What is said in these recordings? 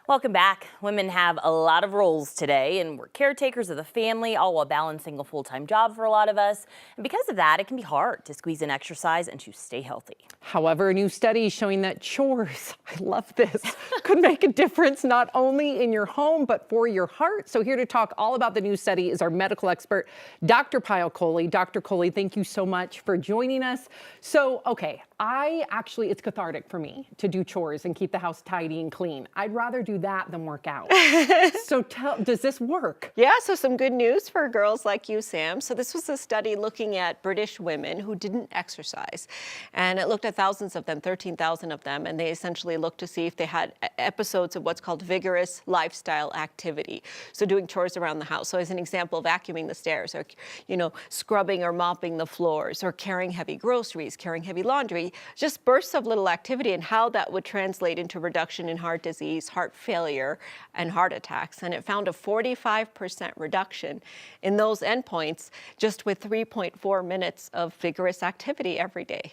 Welcome back. Women have a lot of roles today, and we're caretakers of the family, all while balancing a full-time job for a lot of us. And because of that, it can be hard to squeeze in exercise and to stay healthy. However, a new study is showing that chores, I love this, could make a difference not only in your home, but for your heart. So here to talk all about the new study is our medical expert, Dr. Payal Kohli. Dr. Kohli, thank you so much for joining us. So, okay, it's cathartic for me to do chores and keep the house tidy and clean. I'd rather do that than work out. So does this work? Yeah, so some good news for girls like you, Sam. So this was a study looking at British women who didn't exercise. And it looked at thousands of them, 13,000 of them, and they essentially looked to see if they had episodes of what's called vigorous lifestyle activity. So doing chores around the house. So as an example, vacuuming the stairs, or, scrubbing or mopping the floors, or carrying heavy groceries, carrying heavy laundry, just bursts of little activity, and how that would translate into reduction in heart disease, heart failure, and heart attacks. And it found a 45% reduction in those endpoints just with 3.4 minutes of vigorous activity every day.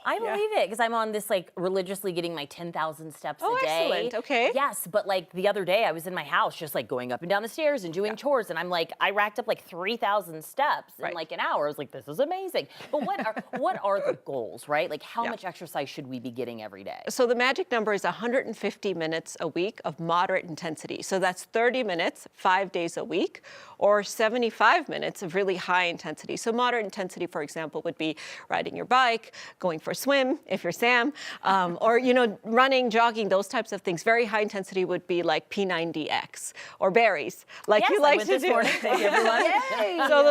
I believe it, because I'm on this religiously getting my 10,000 steps a day. Excellent. Okay. Yes, but the other day I was in my house just going up and down the stairs and doing chores, and I racked up 3,000 steps in an hour. I was like, this is amazing. But what are the goals, right? How much exercise should we be getting every day? So the magic number is 150 minutes a week of moderate intensity. So that's 30 minutes, 5 days a week, or 75 minutes of really high intensity. So moderate intensity, for example, would be riding your bike, going for a swim, if you're Sam, or, running, jogging, those types of things. Very high intensity would be like P90X or berries, you like to do. Morning. Thank you, everyone. So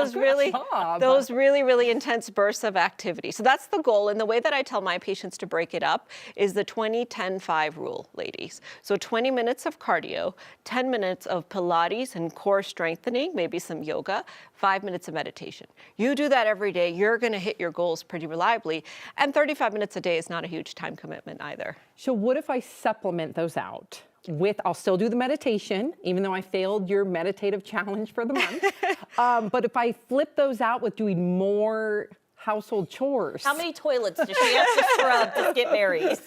those really intense bursts of activity. So that's the goal. And the way that I tell my patients to break it up is the 20-10-5 rule, ladies. So 20 minutes of cardio, 10 minutes of Pilates and core strengthening, maybe some yoga, 5 minutes of meditation. You do that every day, you're going to hit your goals pretty reliably. And 35 minutes a day is not a huge time commitment either. So what if I supplement those out with, I'll still do the meditation, even though I failed your meditative challenge for the month. But if I flip those out with doing more household chores. How many toilets does she have to scrub to get berries?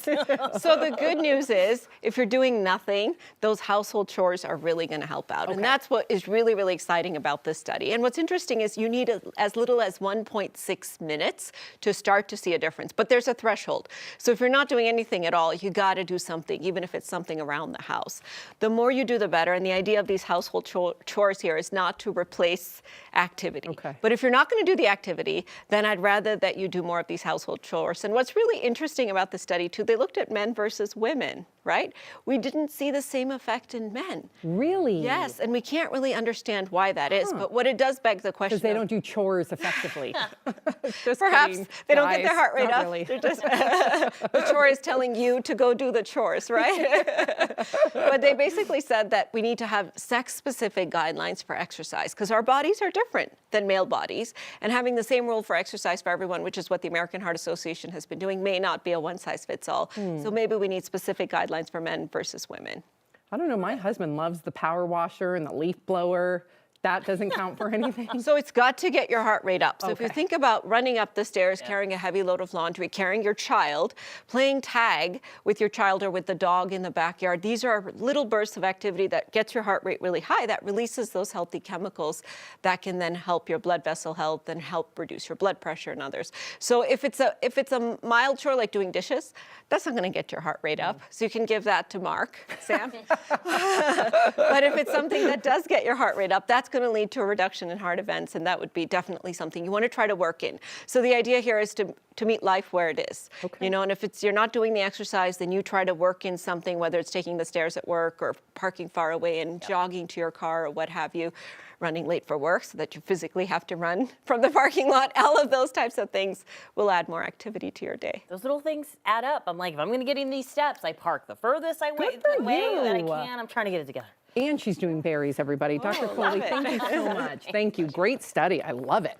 So the good news is, if you're doing nothing, those household chores are really going to help out. Okay. And that's what is really exciting about this study. And what's interesting is you need as little as 1.6 minutes to start to see a difference. But there's a threshold. So if you're not doing anything at all, you got to do something, even if it's something around the house. The more you do, the better. And the idea of these household chores here is not to replace activity. Okay. But if you're not going to do the activity, then I'd rather that you do more of these household chores. And what's really interesting about the study too, they looked at men versus women, right? We didn't see the same effect in men. Really? Yes, and we can't really understand why that is. But what it does beg the question, because they don't do chores effectively. Perhaps kidding, they don't guys. get their heart rate up. Really. They're just the chore is telling you to go do the chores, right? But they basically said that we need to have sex-specific guidelines for exercise, because our bodies are different than male bodies, and having the same rule for exercise for everyone, which is what the American Heart Association has been doing, may not be a one-size-fits-all. So maybe we need specific guidelines for men versus women. I don't know, my husband loves the power washer and the leaf blower. That doesn't count for anything? So it's got to get your heart rate up. So if you Okay. think about running up the stairs, carrying a heavy load of laundry, carrying your child, playing tag with your child or with the dog in the backyard, these are little bursts of activity that gets your heart rate really high, that releases those healthy chemicals that can then help your blood vessel health and help reduce your blood pressure and others. So if it's a mild chore like doing dishes, that's not going to get your heart rate up. So you can give that to Mark, Sam. But if it's something that does get your heart rate up, that's going to lead to a reduction in heart events, and that would be definitely something you want to try to work in. So the idea here is to meet life where it is. Okay. And if you're not doing the exercise, then you try to work in something, whether it's taking the stairs at work or parking far away and jogging to your car or what have you, running late for work so that you physically have to run from the parking lot. All of those types of things will add more activity to your day. Those little things add up. I'm like, if I'm going to get in these steps, I park the furthest way that I can. I'm trying to get it together. And she's doing berries, everybody. Dr. Kohli, thank you so much. Thank you. Great study. I love it.